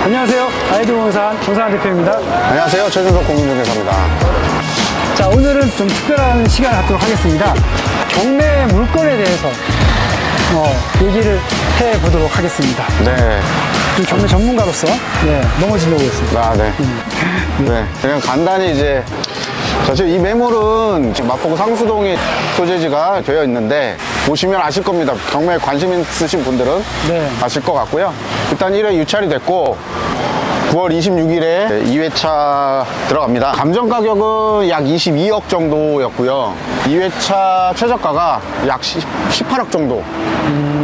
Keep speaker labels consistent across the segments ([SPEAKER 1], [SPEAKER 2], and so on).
[SPEAKER 1] 안녕하세요. 아이드부동산 정상환 대표입니다.
[SPEAKER 2] 안녕하세요. 최준석 공인중개사입니다.
[SPEAKER 1] 자, 오늘은 좀 특별한 시간을 갖도록 하겠습니다. 경매 물건에 대해서 얘기를 해보도록 하겠습니다.
[SPEAKER 2] 네.
[SPEAKER 1] 좀 경매 전문가로서 넘어지려고 했습니다.
[SPEAKER 2] 아, 네. 네. 그냥 간단히 이제 사실 이 매물은 지금 마포구 상수동에 소재지가 되어 있는데 보시면 아실 겁니다. 경매에 관심 있으신 분들은
[SPEAKER 1] 네.
[SPEAKER 2] 아실 것 같고요. 일단 1회 유찰이 됐고 9월 26일에 2회차 들어갑니다. 감정 가격은 약 22억 정도였고요. 2회차 최저가가 약 18억 정도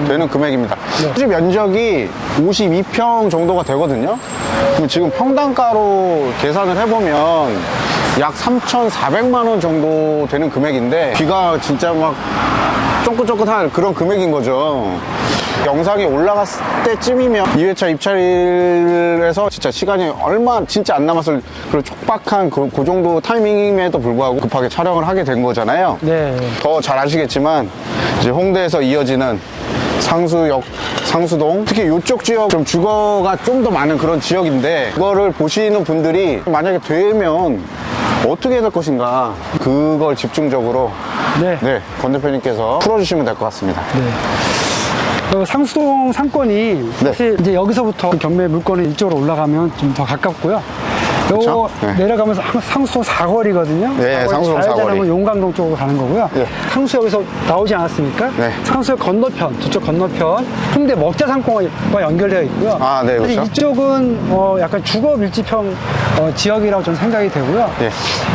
[SPEAKER 2] 되는 금액입니다. 실제 면적이 52평 정도가 되거든요. 그럼 지금 평당가로 계산을 해보면 약 3,400만 원 정도 되는 금액인데 귀가 진짜 막 쫑긋쫑긋한 그런 금액인 거죠. 영상이 올라갔을 때쯤이면 2회차 입찰을 해서 진짜 시간이 얼마 진짜 안 남았을 그런 촉박한 그 정도 타이밍임에도 불구하고 급하게 촬영을 하게 된 거잖아요.
[SPEAKER 1] 네.
[SPEAKER 2] 더 잘 아시겠지만 이제 홍대에서 이어지는 상수역, 상수동, 특히 이쪽 지역 좀 주거가 좀 더 많은 그런 지역인데 그거를 보시는 분들이 만약에 되면 어떻게 될 것인가 그걸 집중적으로 권 대표님께서 풀어주시면 될 것 같습니다.
[SPEAKER 1] 상수동 상권이 사실 이제 여기서부터 경매 물건이 이쪽으로 올라가면 좀 더 가깝고요. 요거 내려가면서 상수동 사거리거든요.
[SPEAKER 2] 네, 상수동 사거리.
[SPEAKER 1] 용강동 쪽으로 가는 거고요. 상수역에서 나오지 않았습니까? 상수역 건너편, 저쪽 건너편 홍대 먹자 상권과 연결되어 있고요.
[SPEAKER 2] 아, 네, 그렇죠.
[SPEAKER 1] 이쪽은 약간 주거 밀집형 지역이라고 좀 생각이 되고요.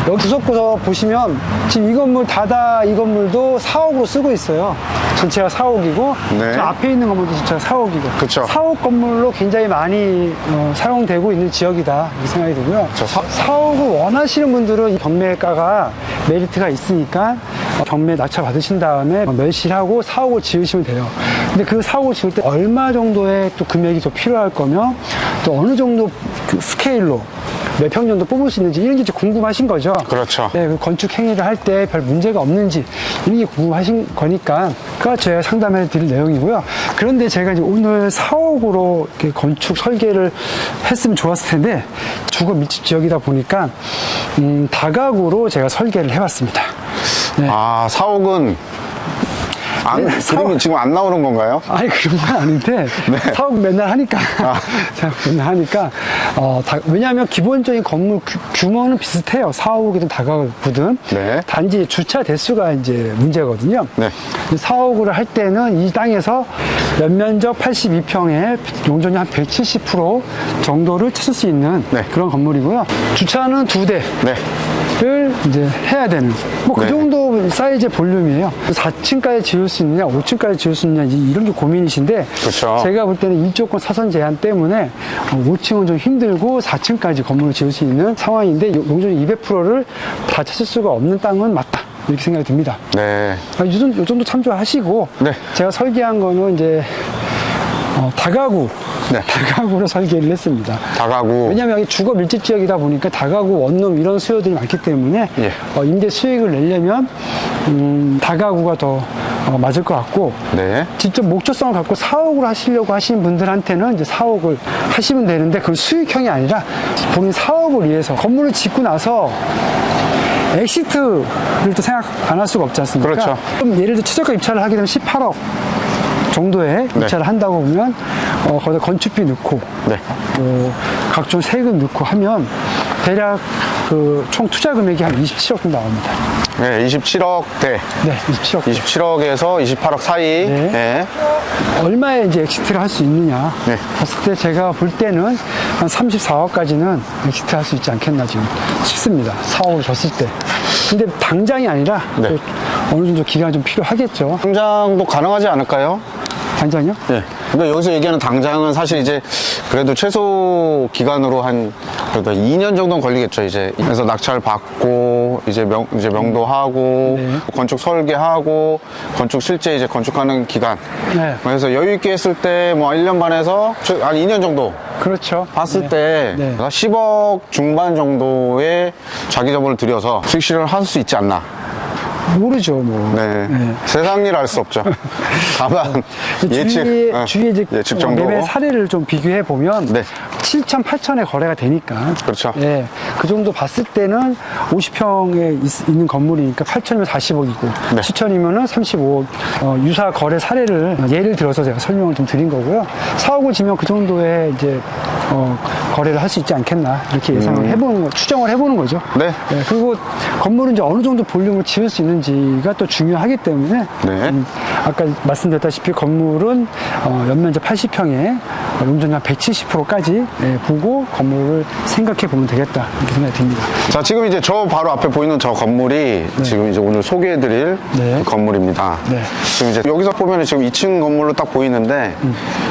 [SPEAKER 1] 여기 구석구석 보시면 지금 이 건물 이 건물도 4억으로 쓰고 있어요. 전체가 4억이고 저 앞에 있는 건물도 전체가 4억이고
[SPEAKER 2] 그쵸.
[SPEAKER 1] 4억 건물로 굉장히 많이 사용되고 있는 지역이다 이렇게 생각이 들고요. 4억을 원하시는 분들은 이 경매가가 메리트가 있으니까 경매 낙찰 받으신 다음에 멸실하고 4억을 지으시면 돼요. 근데 그 4억을 지을 때 얼마 정도의 또 금액이 더 필요할 거며 또 어느 정도 그 스케일로 몇 평 정도 뽑을 수 있는지 이런 게 궁금하신 거죠.
[SPEAKER 2] 그렇죠.
[SPEAKER 1] 네, 그 건축 행위를 할 때 별 문제가 없는지 이런 게 궁금하신 거니까 그가 제가 상담해 드릴 내용이고요. 그런데 제가 이제 오늘 4억으로 이렇게 건축 설계를 했으면 좋았을 텐데 주거 밀집 지역이다 보니까 다가구로 제가 설계를 해봤습니다.
[SPEAKER 2] 아, 4억은 그림이 지금 안 나오는 건가요?
[SPEAKER 1] 아니, 그런 건 아닌데, 사업 맨날 하니까. 맨날 하니까. 왜냐하면 기본적인 건물 규모는 비슷해요. 사옥이든 다가구든. 단지 주차 대수가 이제 문제거든요. 사옥을 할 때는 이 땅에서 연면적 82평에 용적률 한 170% 정도를 찾을 수 있는 그런 건물이고요. 주차는 2대. 를 이제 해야 되는 그 정도 사이즈의 볼륨이에요. 4층까지 지을 수 있느냐 5층까지 지을 수 있느냐 이런 게 고민이신데
[SPEAKER 2] 그렇죠.
[SPEAKER 1] 제가 볼 때는 인적권 사선 제한 때문에 5층은 좀 힘들고 4층까지 건물을 지을 수 있는 상황인데 용적률 200%를 다 찾을 수가 없는 땅은 맞다 이렇게 생각이 듭니다. 요 정도 참조하시고 제가 설계한 거는 이제 다가구로 설계를 했습니다.
[SPEAKER 2] 다가구.
[SPEAKER 1] 왜냐하면 여기 주거 밀집 지역이다 보니까 다가구, 원룸 이런 수요들이 많기 때문에 임대 수익을 내려면 다가구가 더 맞을 것 같고 직접 목적성을 갖고 사옥을 하시려고 하시는 분들한테는 이제 사옥을 하시면 되는데 그건 수익형이 아니라 본인 사업을 위해서 건물을 짓고 나서 엑시트를 또 생각 안 할 수가 없지 않습니까?
[SPEAKER 2] 그렇죠.
[SPEAKER 1] 그럼 예를 들어 최저가 입찰을 하게 되면 18억 정도의 입찰을 한다고 보면 거기다 건축비 넣고 각종 세금 넣고 하면 대략 그 총 투자 금액이 한 27억 정도 나옵니다.
[SPEAKER 2] 27억대.
[SPEAKER 1] 27억.
[SPEAKER 2] 27억에서 28억 사이.
[SPEAKER 1] 얼마에 이제 엑시트를 할 수 있느냐 봤을 때 제가 볼 때는 한 34억까지는 엑시트 할 수 있지 않겠나 지금 싶습니다. 4억을 줬을 때. 근데 당장이 아니라 또 어느 정도 기간이 좀 필요하겠죠.
[SPEAKER 2] 당장도 가능하지 않을까요?
[SPEAKER 1] 당장이요?
[SPEAKER 2] 근데 여기서 얘기하는 당장은 사실 이제 그래도 최소 기간으로 한 그래도 2년 정도는 걸리겠죠. 이제 그래서 낙찰 받고 이제 명도하고 건축 설계하고 건축 실제 이제 건축하는 기간. 그래서 여유 있게 했을 때 뭐 1년 반에서 한 2년 정도.
[SPEAKER 1] 그렇죠.
[SPEAKER 2] 봤을 때 10억 중반 정도의 자기 자본을 들여서 수익 실현을 할 수 있지 않나.
[SPEAKER 1] 모르죠, 뭐.
[SPEAKER 2] 세상 일 알 수 없죠. 다만
[SPEAKER 1] 주위에 이제
[SPEAKER 2] 예측 정도.
[SPEAKER 1] 매매 사례를 좀 비교해 보면 7천, 8천에 거래가 되니까.
[SPEAKER 2] 그렇죠.
[SPEAKER 1] 예, 그 정도 봤을 때는 50평에 있는 건물이니까 8천이면 40억이고,
[SPEAKER 2] 네.
[SPEAKER 1] 7천이면은 35억. 유사 거래 사례를 예를 들어서 제가 설명을 좀 드린 거고요. 4억을 지면 그 정도의 이제 거래를 할 수 있지 않겠나 이렇게 예상을 해보는 거, 추정을 해보는 거죠.
[SPEAKER 2] 네.
[SPEAKER 1] 예, 그리고 건물은 이제 어느 정도 볼륨을 지을 수 있는지가 또 중요하기 때문에
[SPEAKER 2] 네.
[SPEAKER 1] 아까 말씀드렸다시피 건물은 연면적 80평에 용적률 170%까지 보고 건물을 생각해 보면 되겠다 이렇게 생각이 듭니다.
[SPEAKER 2] 자, 지금 이제 저 바로 앞에 보이는 저 건물이 지금 이제 오늘 소개해드릴
[SPEAKER 1] 네.
[SPEAKER 2] 그 건물입니다.
[SPEAKER 1] 네.
[SPEAKER 2] 지금 이제 여기서 보면 지금 2층 건물로 딱 보이는데,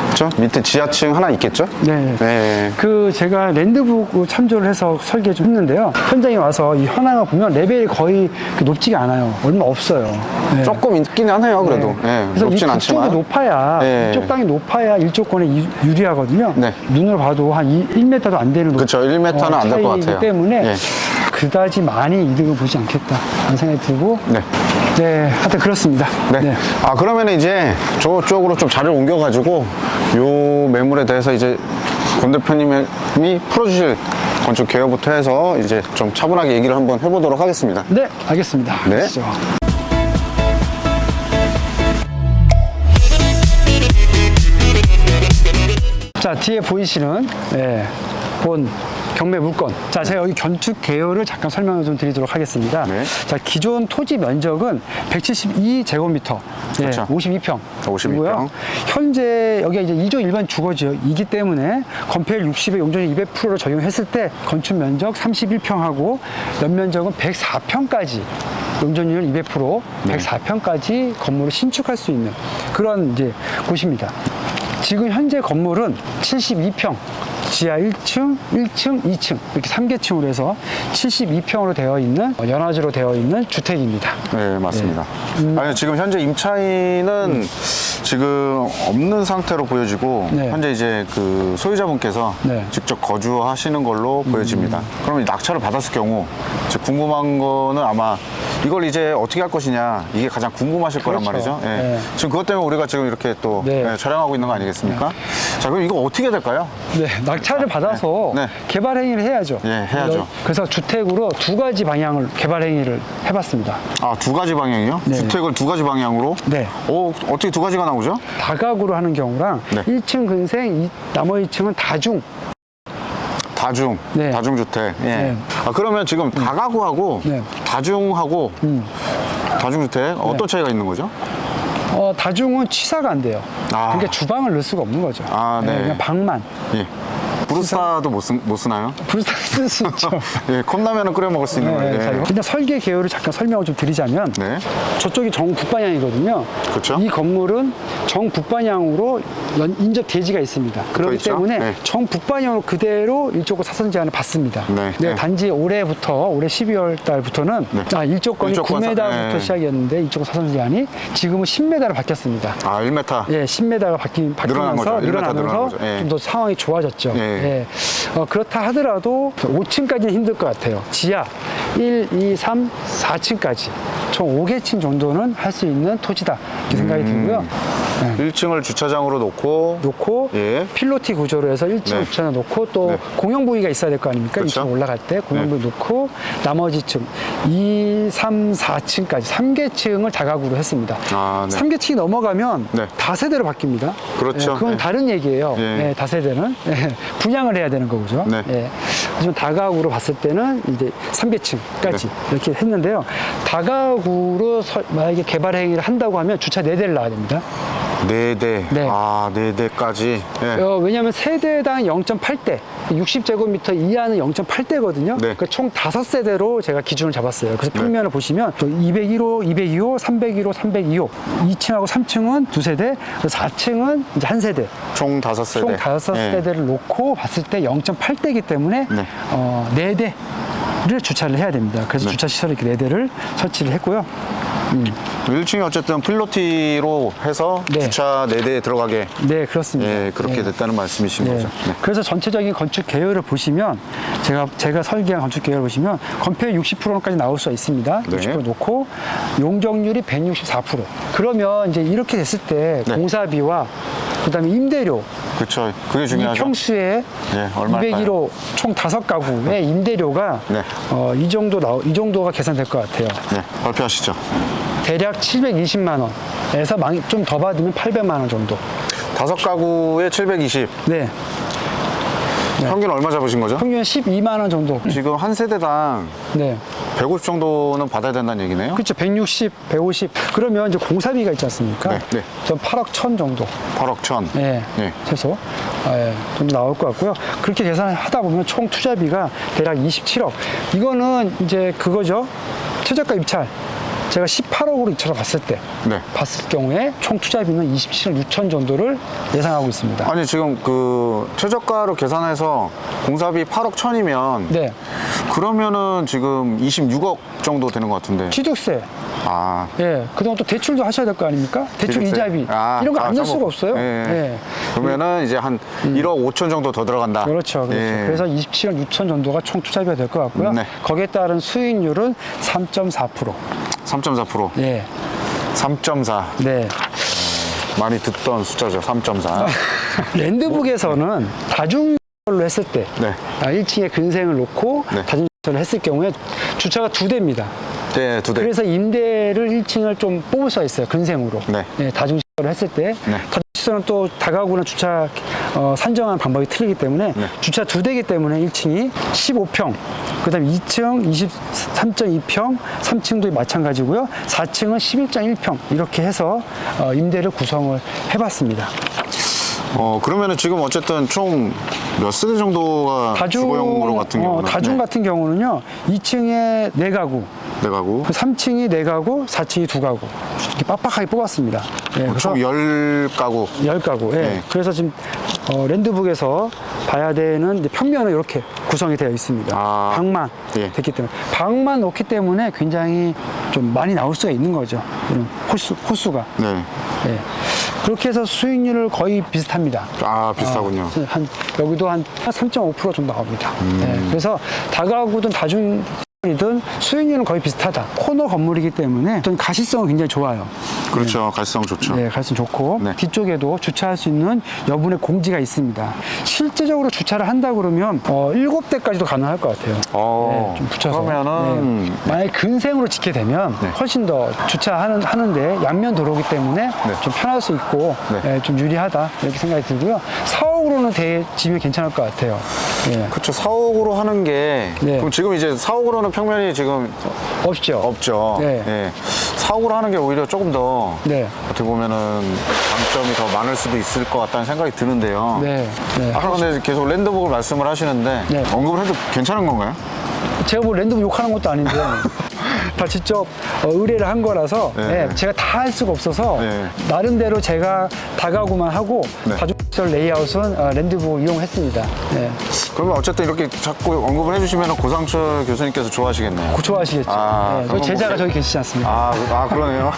[SPEAKER 2] 그렇죠? 밑에 지하층 하나 있겠죠?
[SPEAKER 1] 네.
[SPEAKER 2] 네.
[SPEAKER 1] 그 제가 랜드북 참조를 해서 설계 좀 했는데요. 현장에 와서 이 현황을 보면 레벨이 거의 높지가 않아요. 얼마 없어요. 네.
[SPEAKER 2] 조금 있긴 하네요, 그래도. 네.
[SPEAKER 1] 그래서
[SPEAKER 2] 높진
[SPEAKER 1] 이쪽이
[SPEAKER 2] 않지만.
[SPEAKER 1] 높아야
[SPEAKER 2] 네.
[SPEAKER 1] 이쪽 땅이 높아야 일조권에 유리하거든요.
[SPEAKER 2] 네.
[SPEAKER 1] 눈으로 봐도 한 1m도 안 되는
[SPEAKER 2] 그쵸, 1m는 안 될 것
[SPEAKER 1] 차이이기
[SPEAKER 2] 같아요.
[SPEAKER 1] 때문에
[SPEAKER 2] 예.
[SPEAKER 1] 그다지 많이 이득을 보지 않겠다 하는 생각이 들고
[SPEAKER 2] 네.
[SPEAKER 1] 네, 하여튼 그렇습니다.
[SPEAKER 2] 네. 아, 그러면 이제 저쪽으로 좀 자리를 옮겨가지고 요 매물에 대해서 이제 권 대표님이 풀어주실 건축 개요부터 해서 이제 좀 차분하게 얘기를 한번 해보도록 하겠습니다.
[SPEAKER 1] 네, 알겠습니다.
[SPEAKER 2] 네.
[SPEAKER 1] 가시죠. 자, 뒤에 보이시는 본 경매 물건. 자, 제가 여기 건축 개요를 잠깐 설명을 좀 드리도록 하겠습니다.
[SPEAKER 2] 네.
[SPEAKER 1] 자, 기존 토지 면적은 172제곱미터,
[SPEAKER 2] 그렇죠.
[SPEAKER 1] 52평.
[SPEAKER 2] 52평.
[SPEAKER 1] 현재 여기가 이제 2조 일반 주거지이기 때문에 건폐율 60에 용적률 200%를 적용했을 때 건축 면적 31평하고 연면적은 104평까지 용적률 200%,
[SPEAKER 2] 네.
[SPEAKER 1] 104평까지 건물을 신축할 수 있는 그런 이제 곳입니다. 지금 현재 건물은 72평, 지하 1층, 1층, 2층 이렇게 3개층으로 해서 72평으로 되어 있는 연화지로 되어 있는 주택입니다.
[SPEAKER 2] 네, 맞습니다. 아니, 지금 현재 임차인은 지금 없는 상태로 보여지고
[SPEAKER 1] 네.
[SPEAKER 2] 현재 이제 그 소유자분께서
[SPEAKER 1] 네.
[SPEAKER 2] 직접 거주하시는 걸로 보여집니다. 그러면 이 낙찰을 받았을 경우 이제 궁금한 거는 아마 이걸 이제 어떻게 할 것이냐 이게 가장 궁금하실 거란
[SPEAKER 1] 그렇죠.
[SPEAKER 2] 말이죠. 예.
[SPEAKER 1] 네.
[SPEAKER 2] 지금 그것 때문에 우리가 지금 이렇게 또
[SPEAKER 1] 네.
[SPEAKER 2] 예, 촬영하고 있는 거 아니겠습니까? 자, 그럼 이거 어떻게 될까요?
[SPEAKER 1] 네, 낙찰을 받아서
[SPEAKER 2] 네.
[SPEAKER 1] 개발 행위를 해야죠.
[SPEAKER 2] 예, 해야죠.
[SPEAKER 1] 그래서 주택으로 두 가지 방향을 개발 행위를 해봤습니다.
[SPEAKER 2] 아, 두 가지 방향이요?
[SPEAKER 1] 네.
[SPEAKER 2] 주택을 두 가지 방향으로?
[SPEAKER 1] 네.
[SPEAKER 2] 어떻게 두 가지가 나오죠?
[SPEAKER 1] 다가구로 하는 경우랑
[SPEAKER 2] 네.
[SPEAKER 1] 1층 근생, 나머지 2층은 다중. 네.
[SPEAKER 2] 다중주택. 예.
[SPEAKER 1] 네.
[SPEAKER 2] 아, 그러면 지금 다가구하고
[SPEAKER 1] 네.
[SPEAKER 2] 다중하고 다중주택 어떤 차이가 있는 거죠?
[SPEAKER 1] 다중은 취사가 안 돼요.
[SPEAKER 2] 아.
[SPEAKER 1] 그러니까 주방을 넣을 수가 없는 거죠.
[SPEAKER 2] 아, 네.
[SPEAKER 1] 그냥 방만.
[SPEAKER 2] 예. 브루스타도 못 쓰나요?
[SPEAKER 1] 불쌍히 쓸 수 있죠.
[SPEAKER 2] 예, 컵라면은 끓여 먹을 수 있는 거예요.
[SPEAKER 1] 자, 그냥 설계 개요를 잠깐 설명을 좀 드리자면
[SPEAKER 2] 네.
[SPEAKER 1] 저쪽이 정북방향이거든요.
[SPEAKER 2] 그렇죠.
[SPEAKER 1] 이 건물은 정북방향으로 인접 대지가 있습니다. 그렇기
[SPEAKER 2] 있죠?
[SPEAKER 1] 때문에
[SPEAKER 2] 네.
[SPEAKER 1] 정북방향으로 그대로 일조권 사선 제한을 받습니다.
[SPEAKER 2] 네. 네.
[SPEAKER 1] 단지 올해 12월 달부터는
[SPEAKER 2] 네.
[SPEAKER 1] 일조권이
[SPEAKER 2] 일조권
[SPEAKER 1] 9m부터
[SPEAKER 2] 네.
[SPEAKER 1] 시작이었는데 일조권 사선 제한이 지금은 10m로 바뀌었습니다.
[SPEAKER 2] 아, 1m.
[SPEAKER 1] 예, 10m가
[SPEAKER 2] 늘어난 거죠.
[SPEAKER 1] 바뀌면서
[SPEAKER 2] 1m 늘어난
[SPEAKER 1] 늘어나면서
[SPEAKER 2] 거죠. 예.
[SPEAKER 1] 좀 더 상황이 좋아졌죠.
[SPEAKER 2] 예.
[SPEAKER 1] 예. 그렇다 하더라도 5층까지는 힘들 것 같아요. 지하 1, 2, 3, 4층까지 총 5개층 정도는 할 수 있는 토지다 이렇게 생각이 들고요. 네.
[SPEAKER 2] 1층을 주차장으로 놓고
[SPEAKER 1] 예. 필로티 구조로 해서 1층
[SPEAKER 2] 네.
[SPEAKER 1] 주차장 놓고 또
[SPEAKER 2] 네.
[SPEAKER 1] 공용 부위가 있어야 될 거 아닙니까?
[SPEAKER 2] 그렇죠.
[SPEAKER 1] 2층 올라갈 때 공용 부위 놓고 나머지 층 2, 3, 4층까지 3개층을 다가구로 했습니다.
[SPEAKER 2] 아, 네.
[SPEAKER 1] 3개층이 넘어가면
[SPEAKER 2] 네.
[SPEAKER 1] 다세대로 바뀝니다.
[SPEAKER 2] 그렇죠.
[SPEAKER 1] 그건
[SPEAKER 2] 네.
[SPEAKER 1] 다른 얘기예요.
[SPEAKER 2] 예.
[SPEAKER 1] 다세대는 분양을 해야 되는 거죠.
[SPEAKER 2] 네.
[SPEAKER 1] 하지만 다가구로 봤을 때는 이제 3개층까지 이렇게 했는데요. 다가구로 만약에 개발 행위를 한다고 하면 주차 4대를 놔야 됩니다.
[SPEAKER 2] 4대.
[SPEAKER 1] 네.
[SPEAKER 2] 아, 4대까지. 네.
[SPEAKER 1] 왜냐하면 세대당 0.8대, 60제곱미터 이하는 0.8대거든요.
[SPEAKER 2] 네.
[SPEAKER 1] 그러니까 총 5세대로 제가 기준을 잡았어요. 그래서 평면을 보시면 또 201호, 202호, 301호, 302호, 2층하고 3층은 2세대, 4층은 이제 1세대.
[SPEAKER 2] 총 5세대.
[SPEAKER 1] 총 5세대를 놓고 봤을 때 0.8대이기 때문에
[SPEAKER 2] 네.
[SPEAKER 1] 4대를 주차를 해야 됩니다. 그래서
[SPEAKER 2] 네.
[SPEAKER 1] 주차 시설 이렇게 4대를 설치를 했고요.
[SPEAKER 2] 1층이 어쨌든 필로티로 해서
[SPEAKER 1] 네.
[SPEAKER 2] 주차 4대에 들어가게
[SPEAKER 1] 네, 그렇습니다.
[SPEAKER 2] 예, 그렇게
[SPEAKER 1] 네.
[SPEAKER 2] 됐다는 말씀이신
[SPEAKER 1] 네.
[SPEAKER 2] 거죠. 네.
[SPEAKER 1] 그래서 전체적인 건축 개요를 보시면 제가 설계한 건축 개요를 보시면 건폐율 60%까지 나올 수가 있습니다.
[SPEAKER 2] 네.
[SPEAKER 1] 60% 놓고 용적률이 164%. 그러면 이제 이렇게 됐을 때
[SPEAKER 2] 네.
[SPEAKER 1] 공사비와 그다음에 임대료
[SPEAKER 2] 그렇죠. 그게 중요하죠.
[SPEAKER 1] 이 평수에
[SPEAKER 2] 네, 얼마일까요?
[SPEAKER 1] 201호 총 5가구의 임대료가
[SPEAKER 2] 네.
[SPEAKER 1] 이 정도가 계산될 것 같아요.
[SPEAKER 2] 네, 발표하시죠.
[SPEAKER 1] 대략 720만 원에서 좀 더 받으면 800만 원 정도.
[SPEAKER 2] 5가구에 720.
[SPEAKER 1] 네.
[SPEAKER 2] 평균 얼마 잡으신 거죠?
[SPEAKER 1] 평균 12만 원 정도.
[SPEAKER 2] 지금 한 세대당
[SPEAKER 1] 네.
[SPEAKER 2] 150 정도는 받아야 된다는 얘기네요.
[SPEAKER 1] 그렇죠. 160, 150. 그러면 이제 공사비가 있지 않습니까?
[SPEAKER 2] 네, 네.
[SPEAKER 1] 전 8억 1천 정도.
[SPEAKER 2] 8억 1천.
[SPEAKER 1] 예.
[SPEAKER 2] 네.
[SPEAKER 1] 최소. 정도 나올 것 같고요. 그렇게 계산하다 보면 총 투자비가 대략 27억. 이거는 이제 그거죠. 최저가 입찰. 제가 18억으로 입찰을 봤을 때.
[SPEAKER 2] 네.
[SPEAKER 1] 봤을 경우에 총 투자비는 27억 6천 정도를 예상하고 있습니다.
[SPEAKER 2] 아니, 지금 그 최저가로 계산해서 공사비 8억 1천이면.
[SPEAKER 1] 네.
[SPEAKER 2] 그러면은 지금 26억 정도 되는 것 같은데.
[SPEAKER 1] 취득세.
[SPEAKER 2] 아.
[SPEAKER 1] 예. 그동안 또 대출도 하셔야 될 거 아닙니까? 대출
[SPEAKER 2] 취득세.
[SPEAKER 1] 이자비. 이런 거 안 낼 수가 없어요.
[SPEAKER 2] 예. 그러면은 이제 한 1억 5천 정도 더 들어간다.
[SPEAKER 1] 그렇죠. 그렇죠.
[SPEAKER 2] 예.
[SPEAKER 1] 그래서 27억 6천 정도가 총 투자비가 될 것 같고요.
[SPEAKER 2] 네.
[SPEAKER 1] 거기에 따른 수익률은 3.4%.
[SPEAKER 2] 3.4%.
[SPEAKER 1] 예.
[SPEAKER 2] 3.4.
[SPEAKER 1] 네.
[SPEAKER 2] 많이 듣던 숫자죠. 3.4.
[SPEAKER 1] 랜드북에서는 다중로 했을 때
[SPEAKER 2] 네.
[SPEAKER 1] 1층에 근생을 놓고
[SPEAKER 2] 네.
[SPEAKER 1] 다중주차를 했을 경우에 주차가 2대입니다.
[SPEAKER 2] 네, 2대.
[SPEAKER 1] 그래서 임대를 1층을 좀 뽑을 수가 있어요. 근생으로.
[SPEAKER 2] 네.
[SPEAKER 1] 예, 다중주차를 했을 때.
[SPEAKER 2] 네.
[SPEAKER 1] 다중주차는 또 다가구나 주차 산정하는 방법이 틀리기 때문에
[SPEAKER 2] 네.
[SPEAKER 1] 주차 2대이기 때문에 1층이 15평, 그 다음에 2층 23.2평, 3층도 마찬가지고요. 4층은 11.1평 이렇게 해서 임대를 구성을 해봤습니다.
[SPEAKER 2] 그러면은 지금 어쨌든 총 몇 세대 정도가 주거용으로 같은 경우는?
[SPEAKER 1] 다중
[SPEAKER 2] 네.
[SPEAKER 1] 같은 경우는요, 2층에 4가구,
[SPEAKER 2] 네 가구.
[SPEAKER 1] 3층이 4가구, 4층이 2가구. 이렇게 빡빡하게 뽑았습니다. 예,
[SPEAKER 2] 총 10가구.
[SPEAKER 1] 10가구. 예.
[SPEAKER 2] 네.
[SPEAKER 1] 그래서 지금 랜드북에서 봐야 되는 이제 평면은 이렇게 구성이 되어 있습니다.
[SPEAKER 2] 아.
[SPEAKER 1] 방만
[SPEAKER 2] 예.
[SPEAKER 1] 됐기 때문에. 방만 놓기 때문에 굉장히 좀 많이 나올 수가 있는 거죠. 이런 호수가.
[SPEAKER 2] 네.
[SPEAKER 1] 예. 그렇게 해서 수익률을 거의 비슷합니다.
[SPEAKER 2] 아, 비슷하군요.
[SPEAKER 1] 여기도 한 3.5% 정도 나옵니다. 예. 그래서 다가구든 다중이든 수익률은 거의 비슷하다. 코너 건물이기 때문에 어떤 가시성은 굉장히 좋아요.
[SPEAKER 2] 그렇죠. 가시성 좋죠.
[SPEAKER 1] 네, 가시성 좋고
[SPEAKER 2] 네.
[SPEAKER 1] 뒤쪽에도 주차할 수 있는 여분의 공지가 있습니다. 실제적으로 주차를 한다 그러면 7대까지도 가능할 것 같아요. 네, 좀 붙여서.
[SPEAKER 2] 그러면은
[SPEAKER 1] 네. 만약에 근생으로 짓게 되면
[SPEAKER 2] 네.
[SPEAKER 1] 훨씬 더 주차하는데 양면 도로기 때문에 좀 편할 수 있고
[SPEAKER 2] 네.
[SPEAKER 1] 좀 유리하다 이렇게 생각이 들고요. 4억으로는 지면 괜찮을 것 같아요. 예.
[SPEAKER 2] 그렇죠. 4억으로 하는 게
[SPEAKER 1] 네.
[SPEAKER 2] 그럼 지금 이제 4억으로는 평면이 지금
[SPEAKER 1] 없죠.
[SPEAKER 2] 없죠.
[SPEAKER 1] 네.
[SPEAKER 2] 예. 4억으로 하는 게 오히려 조금 더
[SPEAKER 1] 네.
[SPEAKER 2] 어떻게 보면은 장점이 더 많을 수도 있을 것 같다는 생각이 드는데요.
[SPEAKER 1] 네. 네.
[SPEAKER 2] 아까 근데 계속 랜드북을 말씀을 하시는데
[SPEAKER 1] 네.
[SPEAKER 2] 언급을 해도 괜찮은 건가요?
[SPEAKER 1] 제가 뭐 랜드북 욕하는 것도 아닌데 다 직접 의뢰를 한 거라서
[SPEAKER 2] 네.
[SPEAKER 1] 제가 다 할 수가 없어서
[SPEAKER 2] 네.
[SPEAKER 1] 나름대로 제가 다가구만 하고
[SPEAKER 2] 네.
[SPEAKER 1] 다중시설 레이아웃은 랜드북 이용했습니다. 네.
[SPEAKER 2] 그러면 어쨌든 이렇게 자꾸 언급을 해주시면 고상철 교수님께서 좋아하시겠네요.
[SPEAKER 1] 좋아하시겠죠.
[SPEAKER 2] 아,
[SPEAKER 1] 네. 저
[SPEAKER 2] 그럼
[SPEAKER 1] 제자가
[SPEAKER 2] 뭐-
[SPEAKER 1] 저기 계시지 않습니까?
[SPEAKER 2] 그러네요.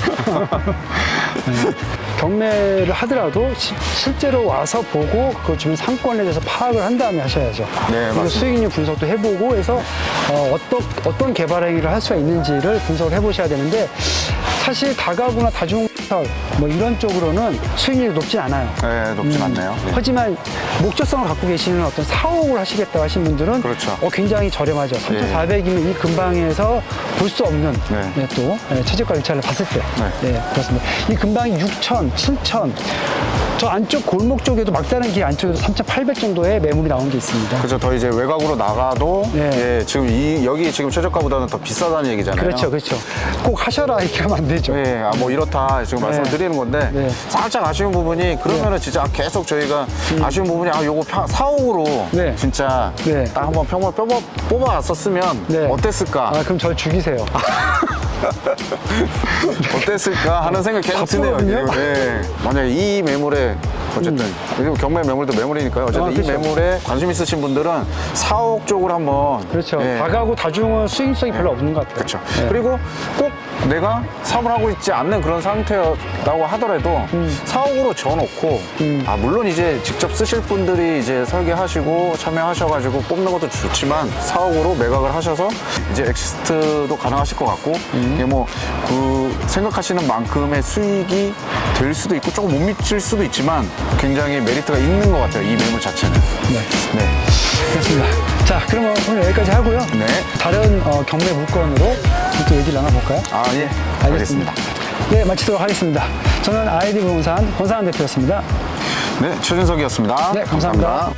[SPEAKER 1] 경매를 하더라도 실제로 와서 보고 그 주변 상권에 대해서 파악을 한 다음에 하셔야죠.
[SPEAKER 2] 네,
[SPEAKER 1] 그리고
[SPEAKER 2] 맞습니다.
[SPEAKER 1] 수익률 분석도 해보고 해서 어떤 개발 행위를 할 수가 있는지를 분석을 해보셔야 되는데 사실 다가구나 다중시설 뭐 이런 쪽으로는 수익률이 높진 않아요.
[SPEAKER 2] 네, 높진 않네요. 네.
[SPEAKER 1] 하지만 목적성을 갖고 계시는 어떤 사옥을 하시겠다고 하신 분들은
[SPEAKER 2] 그렇죠.
[SPEAKER 1] 굉장히 저렴하죠. 3,400이면 이 근방에서 볼 수 없는
[SPEAKER 2] 네.
[SPEAKER 1] 또 최저가 유찰을 봤을 때
[SPEAKER 2] 네.
[SPEAKER 1] 그렇습니다. 이 근방이 6,000, 7,000 저 안쪽 골목 쪽에도 막다른 길 안쪽에도 3,800 정도의 매물이 나온 게 있습니다.
[SPEAKER 2] 그렇죠. 더 이제 외곽으로 나가도
[SPEAKER 1] 네.
[SPEAKER 2] 예, 지금 여기 지금 최저가보다는 더 비싸다는 얘기잖아요.
[SPEAKER 1] 그렇죠, 그렇죠. 꼭 하셔라 이렇게 하면 안 되죠.
[SPEAKER 2] 예, 뭐 이렇다 지금 말씀을 드리는 건데
[SPEAKER 1] 네.
[SPEAKER 2] 살짝 아쉬운 부분이 그러면은 진짜 계속 저희가 아쉬운 부분이 요거 4억으로
[SPEAKER 1] 네.
[SPEAKER 2] 진짜
[SPEAKER 1] 네.
[SPEAKER 2] 딱 한번 평범 뽑아왔었으면
[SPEAKER 1] 네.
[SPEAKER 2] 어땠을까?
[SPEAKER 1] 그럼 저를 죽이세요.
[SPEAKER 2] 어땠을까 하는 생각이 계속 드네요.
[SPEAKER 1] 앞으로는요?
[SPEAKER 2] 지금. 예. 만약에 이 매물에 어쨌든 요즘 경매 매물도 매물이니까요. 어쨌든 이
[SPEAKER 1] 그렇죠.
[SPEAKER 2] 매물에 관심 있으신 분들은 4억 쪽으로 한번
[SPEAKER 1] 그렇죠.
[SPEAKER 2] 예.
[SPEAKER 1] 다가구 다중은 수익성이 별로 없는 것 같아요.
[SPEAKER 2] 그렇죠.
[SPEAKER 1] 네.
[SPEAKER 2] 그리고 꼭
[SPEAKER 3] 내가 사업을 하고 있지 않는 그런 상태라고 하더라도 사옥으로 지어놓고 물론 이제 직접 쓰실 분들이 이제 설계하시고 참여하셔가지고 뽑는 것도 좋지만 사옥으로 매각을 하셔서 이제 엑시스트도 가능하실 것 같고 이게 뭐 그 생각하시는 만큼의 수익이 될 수도 있고 조금 못 미칠 수도 있지만 굉장히 메리트가 있는 것 같아요. 이 매물 자체는. 네.
[SPEAKER 1] 그렇습니다. 자, 그러면 오늘 여기까지 하고요.
[SPEAKER 3] 네.
[SPEAKER 1] 다른 경매 물건으로 또 얘기를 나눠볼까요?
[SPEAKER 3] 예.
[SPEAKER 1] 알겠습니다. 네, 마치도록 하겠습니다. 저는 아이디 부동산 권상환 대표였습니다.
[SPEAKER 3] 네, 최준석이었습니다.
[SPEAKER 1] 네, 감사합니다.